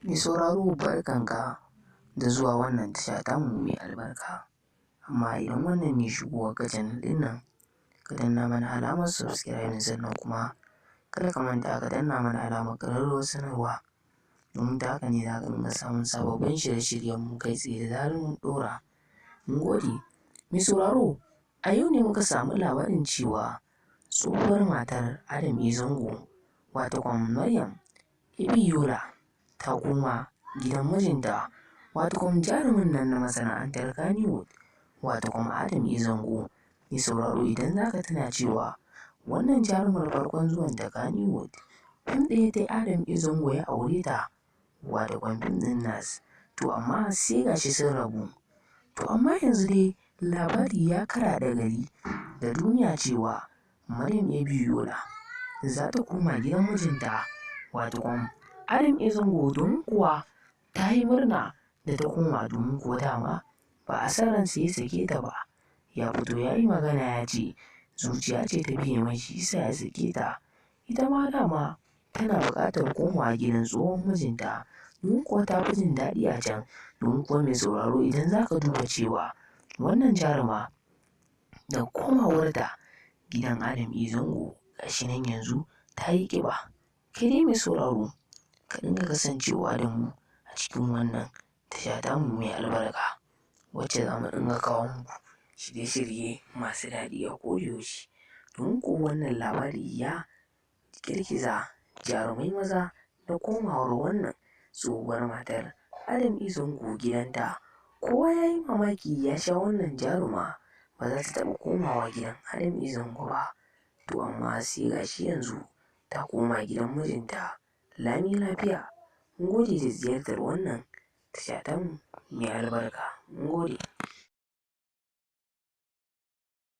Mai sauraro barkanka da zuwa wannan tasha tamu mai albarka. Amma idan wannan ne shigowar ka channel ɗin nan, ka danna mana alamar subscribing sannan kuma kada ka manta ka danna mana alamar ƙararrawar sanarwa domin ta haka ne za ka dinga samun sababbin shirye-shiryenmu kai tsaye da zarar mun ɗora. Mun gode. Mai sauraro, a yau ne muka samu labarin cewa tsohuwar matar Adam A. Zango watakwan Maryam Ibiyiola ta koma gidan mijinta watakwan jarumin nan na masana'antar Kannywood watakwan Adam A. Zango. Mai sauraro idan za ka tuna cewa wannan jarumar farkon zuwan ta Kannywood fim ɗaya ta Adam A. Zango ya aure ta watakwan fim ɗin Nas. To amma sai gashi sun rabu. To amma yanzu dai labari ya karaɗe gari da duniya cewa Maryam Ibiyiola za ta koma gidan mijinta watakwan Adam A. Zango domin kuwa ta yi murna da ta koma domin kuwa dama ba a san ransa ya sake ta ba. Ya fito ya yi magana ya ce zuciya ce ta biye mai shi yasa ya sake ta. Ita ma dama tana buƙatar komawa gidan tsohon mijinta domin kuwa ta fi jin daɗi a can. Domin kuwa mai sauraro idan za ka duba cewa wannan jaruma da komawarta gidan Adam A. Zango gashi nan yanzu ta yi ƙiba. Kai dai mai sauraro ka dinga kasancewa da mu a cikin wannan tasha tamu mai albarka wacce za mu dinga kawo muku shirye-shirye masu daɗi a kodayaushe. Domin kuwa wannan labari ya girgiza jarumai maza da komawar wannan tsohuwar matar Adam A. Zango gidanta. Kowa ya yi mamaki ya sha wannan jaruma ba za ta taɓa komawa gidan Adam A. Zango ba. To amma sai gashi yanzu ta koma gidan mijinta lami lafiya. Mun gode da ziyartar wannan tasha tamu mai albarka. Mun gode.